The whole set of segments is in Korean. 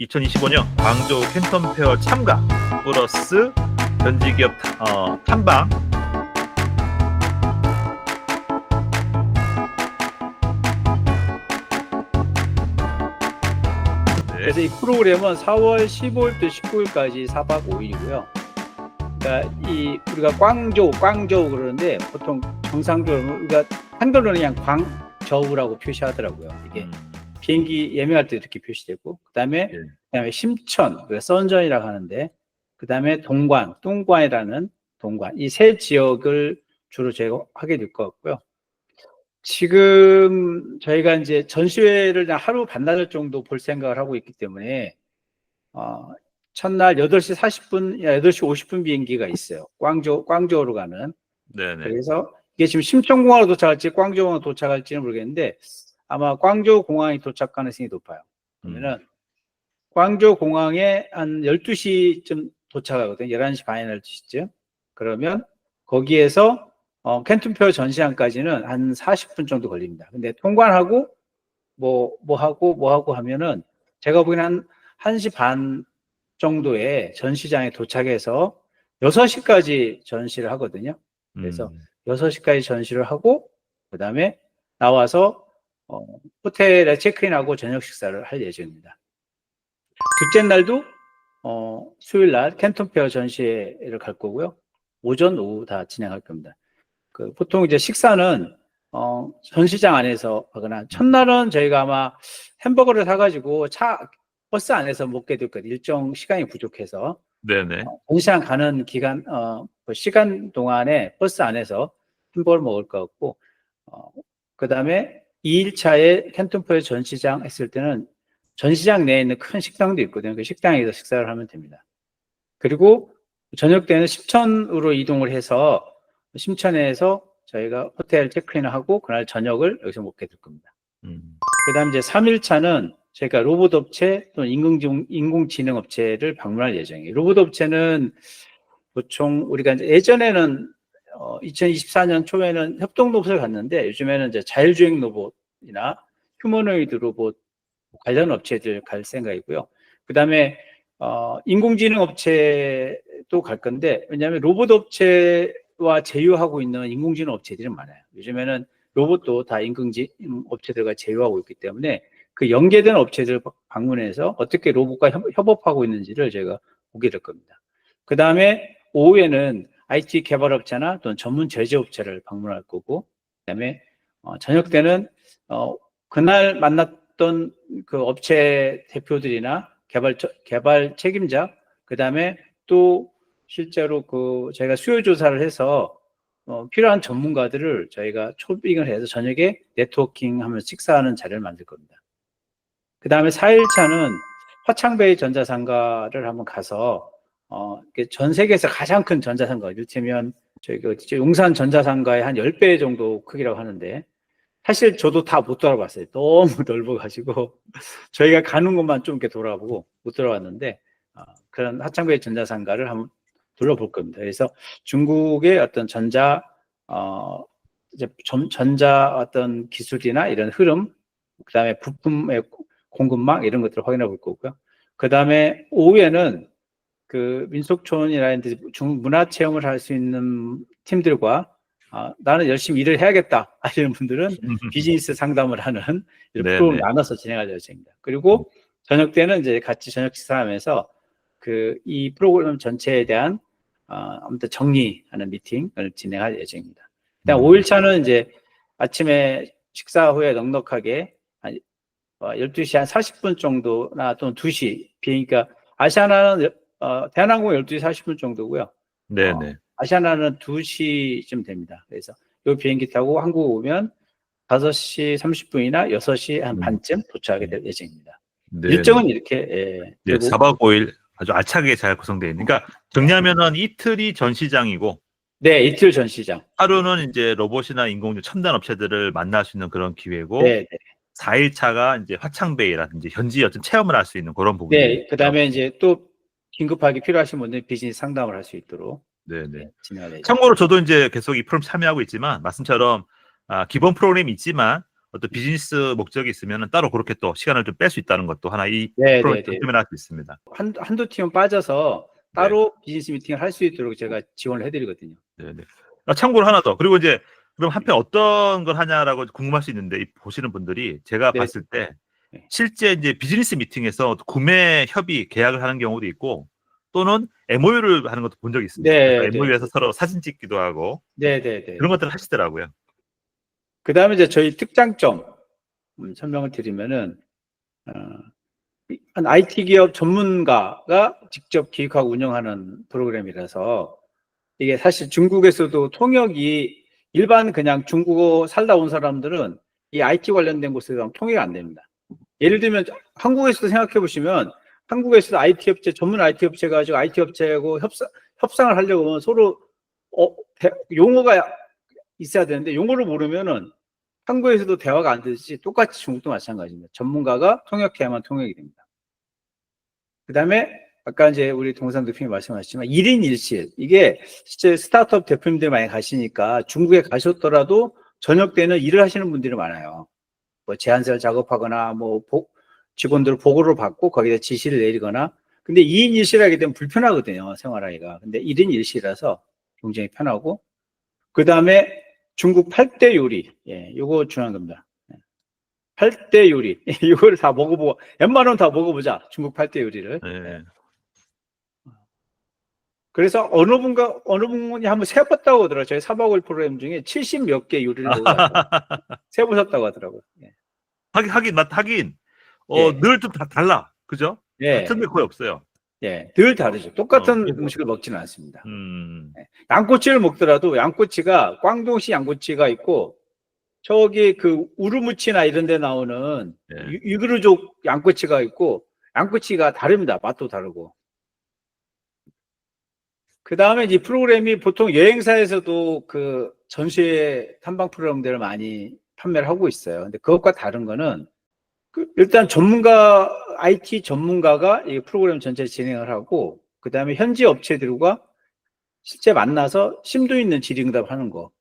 2025년 광저우 캔턴 페어 참가 플러스 현지기업 탐방. 그래서 이 프로그램은 4월 15일부터 19일까지 4박 5일이고요. 그러니까 우리가 광저우 그러는데 보통 정상적으로 우리가 한글로는 그냥 광저우라고 표시하더라고요. 이게 비행기 예매할 때 이렇게 표시되고, 그다음에 심천, 우리가 선전이라고 하는데, 그다음에 똥관이라는 동관, 이 세 지역을 주로 저희가 하게 될 것 같고요. 지금 저희가 이제 전시회를 하루 반나절 정도 볼 생각을 하고 있기 때문에 첫날 8시 40분, 8시 50분 비행기가 있어요. 광저우로 가는. 네네. 그래서 이게 지금 심천공항으로 도착할지 광저우로 도착할지는 모르겠는데 아마 광저우 공항이 도착 가능성이 높아요. 그러면은 광저우 공항에 한 12시쯤 도착하거든요. 11시 반이나 12시쯤. 그러면 거기에서 캔튼페어 전시장까지는 한 40분 정도 걸립니다. 근데 통관하고 뭐 하고 하면은 제가 보기에는 한 1시 반 정도에 전시장에 도착해서 6시까지 전시를 하거든요. 그래서 6시까지 전시를 하고 그다음에 나와서 호텔에 체크인하고 저녁 식사를 할 예정입니다. 둘째 날도 수요일 날 캔턴페어 전시회를 갈 거고요. 오전, 오후 다 진행할 겁니다. 보통 이제 식사는 전시장 안에서 하거나, 첫날은 저희가 아마 햄버거를 사가지고 버스 안에서 먹게 될 거예요. 일정 시간이 부족해서. 네네. 전시장 가는 시간 동안에 버스 안에서 햄버거를 먹을 것 같고, 그 다음에 2일차에 캔턴페어 전시장 했을 때는 전시장 내에 있는 큰 식당도 있거든요. 그 식당에서 식사를 하면 됩니다. 그리고 저녁 때는 심천으로 이동을 해서 심천에서 저희가 호텔 체크인을 하고 그날 저녁을 여기서 먹게 될 겁니다. 그 다음에 이제 3일차는 저희가 로봇 업체 또는 인공지능 업체를 방문할 예정이에요. 로봇 업체는 보통 우리가 이제 예전에는 2024년 초에는 협동 로봇을 갔는데 요즘에는 이제 자율주행 로봇이나 휴머노이드 로봇 관련 업체들 갈 생각이고요. 그 다음에 인공지능 업체도 갈 건데, 왜냐하면 로봇 업체와 제휴하고 있는 인공지능 업체들이 많아요. 요즘에는 로봇도 다 인공지능 업체들과 제휴하고 있기 때문에 그 연계된 업체들을 방문해서 어떻게 로봇과 협업하고 있는지를 제가 보게 될 겁니다. 그 다음에 오후에는 IT 개발업체나 또는 전문 제조업체를 방문할 거고, 그 다음에 저녁 때는 그날 만났던 그 업체 대표들이나 개발 책임자, 그 다음에 또 실제로 저희가 수요 조사를 해서 필요한 전문가들을 저희가 초빙을 해서 저녁에 네트워킹 하면서 식사하는 자리를 만들 겁니다. 그 다음에 4일차는 화창베이 전자상가를 한번 가서 전 세계에서 가장 큰 전자상가, 이를테면 저희가 용산 전자상가의 한 10배 정도 크기라고 하는데, 사실 저도 다 못 돌아봤어요. 너무 넓어가지고 저희가 가는 곳만 좀 이렇게 돌아보고 못 돌아왔는데, 그런 화창베이 전자상가를 한번 둘러볼 겁니다. 그래서 중국의 어떤 전자 어떤 기술이나 이런 흐름, 그 다음에 부품의 공급망 이런 것들을 확인해 볼 거고요. 그 다음에 오후에는 그 민속촌이라든지 중국 문화 체험을 할 수 있는 팀들과 나는 열심히 일을 해야겠다 하시는 분들은 비즈니스 상담을 하는 이런 프로그램을 나눠서 진행할 예정입니다. 그리고 저녁 때는 이제 같이 저녁 식사하면서 이 프로그램 전체에 대한 아무튼 정리하는 미팅을 진행할 예정입니다. 그다음 5일차는 이제 아침에 식사 후에 넉넉하게 한 12시 한 40분 정도나 또는 2시 비행기가 아시아나는 대한항공 12시 40분 정도고요. 네네. 아시아나는 2시쯤 됩니다. 그래서 이 비행기 타고 한국 오면 5시 30분이나 6시 한 반쯤 도착하게 될 예정입니다. 네네. 일정은 이렇게 4박 5일 아주 알차게 잘 구성되어 있는. 그러니까 정리하면은 이틀이 전시장이고, 네, 이틀 전시장. 하루는 이제 로봇이나 인공지능 첨단 업체들을 만날 수 있는 그런 기회고, 네, 4일차가 이제 화창베이라든지 현지 어떤 체험을 할 수 있는 그런 부분이. 네, 그다음에 이제 또 긴급하게 필요하신 분들 비즈니스 상담을 할 수 있도록 진행할 예정입니다. 참고로 저도 이제 계속 이 프로그램 참여하고 있지만, 말씀처럼 기본 프로그램이 있지만 어떤 비즈니스 목적이 있으면 따로 그렇게 또 시간을 좀 뺄 수 있다는 것도 하나 이 네, 프로그램 네, 네. 장점이라 할 수 있습니다. 한두 팀은 빠져서 네. 따로 비즈니스 미팅을 할 수 있도록 제가 지원을 해드리거든요. 네네. 참고로 하나 더. 그리고 이제 그럼 한편 어떤 걸 하냐라고 궁금할 수 있는데 이 보시는 분들이 제가 네. 봤을 때 네. 실제 이제 비즈니스 미팅에서 구매 협의 계약을 하는 경우도 있고 또는 MOU를 하는 것도 본 적이 있습니다. 네, 그래서 네. MOU에서 서로 사진 찍기도 하고 네, 네, 네. 그런 것들을 하시더라고요. 그다음에 이제 저희 특장점 설명을 드리면은 한 IT 기업 전문가가 직접 기획하고 운영하는 프로그램이라서 이게 사실 중국에서도 통역이 일반 그냥 중국어 살다 온 사람들은 이 IT 관련된 곳에서 통역이 안 됩니다. 예를 들면 한국에서도 생각해 보시면 한국에서도 IT 업체 전문 IT 업체 가지고 IT 업체하고 협상을 하려고 하면 서로 용어가 있어야 되는데 용어를 모르면은 한국에서도 대화가 안 되듯이 똑같이 중국도 마찬가지입니다. 전문가가 통역해야만 통역이 됩니다. 그 다음에 아까 이제 우리 동상 대표님 말씀하셨지만 1인 1실 이게 실제 스타트업 대표님들 많이 가시니까 중국에 가셨더라도 저녁 때는 일을 하시는 분들이 많아요. 뭐 제안서를 작업하거나 뭐 직원들 보고를 받고 거기다 지시를 내리거나 근데 2인 1실 하게 되면 불편하거든요. 생활하기가. 근데 1인 1실이라서 굉장히 편하고 그 다음에 중국 8대 요리 요거 중요한 겁니다. 8대 요리 이거를 다 먹어보고 웬만하면 다 먹어보자. 중국 8대 요리를. 네. 그래서 어느 분이 한번 세봤다고 하더라고요. 저희 4박 5일 프로그램 중에 70 몇 개 요리를 먹어봤다고 세보셨다고 하더라고요. 하긴 예. 늘 좀 다 달라. 그죠? 예. 같은 게 거의 없어요. 예, 늘 다르죠. 똑같은 음식을 먹지는 않습니다. 양꼬치를 먹더라도 양꼬치가 광동식 양꼬치가 있고 저기 그 우르무치나 이런 데 나오는 유그르족 양꼬치가 있고 양꼬치가 다릅니다. 맛도 다르고. 그 다음에 이제 프로그램이 보통 여행사에서도 그 전시회 탐방 프로그램들을 많이 판매를 하고 있어요. 근데 그것과 다른 거는 일단 IT 전문가가 이 프로그램 전체를 진행을 하고 그 다음에 현지 업체들과 실제 만나서 심도 있는 질의응답을 하는 거.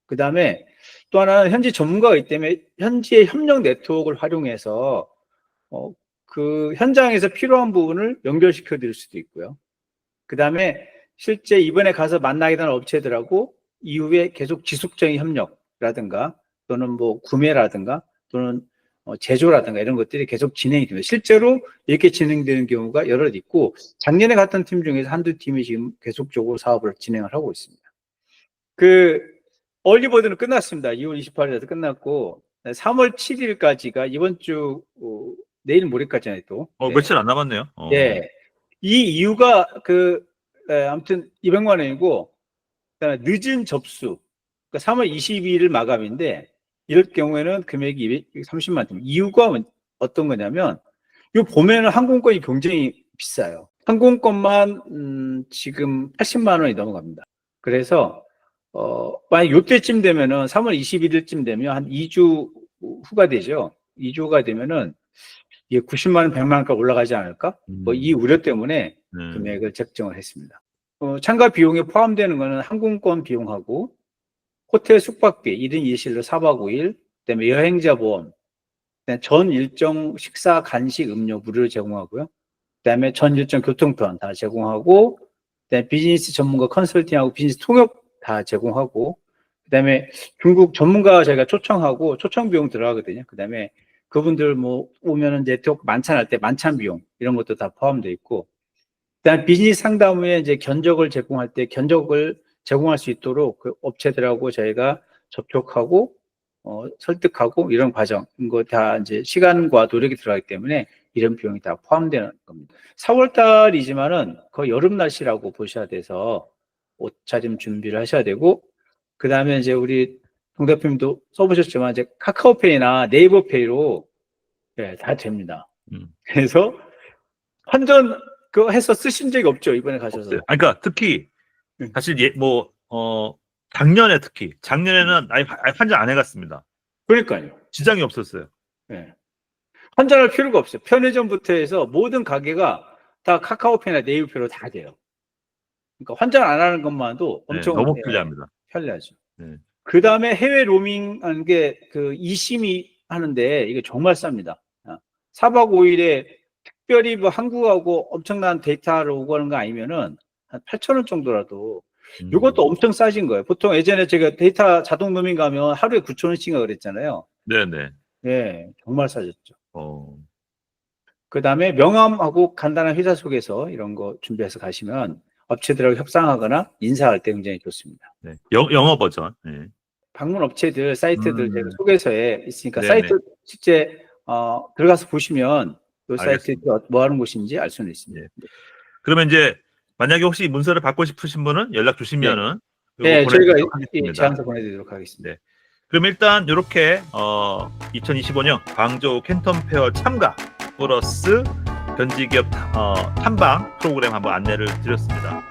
그 다음에 또 하나는 현지 전문가가 있기 때문에 현지의 협력 네트워크를 활용해서 그 현장에서 필요한 부분을 연결시켜 드릴 수도 있고요. 그 다음에 실제 이번에 가서 만나게 된 업체들하고 이후에 계속 지속적인 협력이라든가 또는 뭐 구매라든가 또는 제조라든가 이런 것들이 계속 진행이 됩니다. 실제로 이렇게 진행되는 경우가 여러 있고 작년에 갔던 팀 중에서 한두 팀이 지금 계속적으로 사업을 진행을 하고 있습니다. 그 얼리버드는 끝났습니다. 2월 28일에서 끝났고 3월 7일까지가 이번 주 내일 모레까지는 또 며칠 안 남았네요. 예. 이 이유가 아무튼 200만 원이고 그다음에 늦은 접수. 그러니까 3월 22일 마감인데 이럴 경우에는 금액이 230만 원. 이유가 어떤 거냐면 이 보면은 항공권이 굉장히 비싸요. 항공권만 지금 80만 원이 넘어갑니다. 그래서 만약 요때쯤 되면은 3월 21일쯤 되면 한 2주 후가 되죠. 2주가 되면은 이게 90만 원, 100만 원까지 올라가지 않을까? 뭐 이 우려 때문에 금액을 책정을 했습니다. 참가 비용에 포함되는 거는 항공권 비용하고 호텔 숙박비 1인 2실로 4박 5일, 그다음에 여행자 보험, 그다음에 전 일정 식사, 간식, 음료 무료로 제공하고요. 그다음에 전 일정 교통편 다 제공하고, 그다음에 비즈니스 전문가 컨설팅하고 비즈니스 통역 다 제공하고, 그다음에 중국 전문가 저희가 초청하고 초청 비용 들어가거든요. 그다음에 그분들 뭐 오면은 네트워크 만찬할 때 만찬 비용 이런 것도 다 포함되어 있고, 그다음 비즈니스 상담 후에 이제 견적을 제공할 때 견적을 제공할 수 있도록 그 업체들하고 저희가 접촉하고 설득하고 이런 과정 이거 다 이제 시간과 노력이 들어가기 때문에 이런 비용이 다 포함되는 겁니다. 4월 달이지만은 거의 여름 날씨라고 보셔야 돼서 옷차림 준비를 하셔야 되고 그 다음에 이제 우리 동 대표님도 써보셨지만 이제 카카오페이나 네이버페이로 다 됩니다. 그래서 환전 그거 해서 쓰신 적이 없죠 이번에 가셔서. 없어요. 그러니까 특히 사실 작년에는 아예 환전 안 해갔습니다. 그러니까요. 지장이 없었어요. 네. 환전할 필요가 없어요. 편의점부터 해서 모든 가게가 다 카카오페이나 네이버페이로 다 돼요. 그러니까 환전 안 하는 것만도 엄청 너무 편리합니다. 편리하죠. 네. 그 다음에 해외 로밍 하는 게 그 이심이 하는데 이게 정말 쌉니다. 4박 5일에 특별히 뭐 한국하고 엄청난 데이터를 오가는 거 아니면은 한 8,000원 정도라도 이것도 엄청 싸진 거예요. 보통 예전에 제가 데이터 자동 로밍 가면 하루에 9,000원씩인가 그랬잖아요. 네네. 예, 정말 싸졌죠. 어. 그 다음에 명함하고 간단한 회사 소개서 이런 거 준비해서 가시면 업체들하고 협상하거나 인사할 때 굉장히 좋습니다. 네. 영어 버전. 네. 방문 업체들 사이트들 제가 음. 소개서에 있으니까 네네. 사이트 실제 들어가서 보시면 이 사이트 알겠습니다. 뭐 하는 곳인지 알 수는 있습니다. 네. 그러면 이제 만약에 혹시 문서를 받고 싶으신 분은 연락 주시면은 네, 요거 저희가 보내드리도록 이 하겠습니다. 제안서 보내드리도록 하겠습니다. 네. 그럼 일단 이렇게 2025년 광저우 캔턴 페어 참가 플러스 견지기업 탐방 프로그램 한번 안내를 드렸습니다.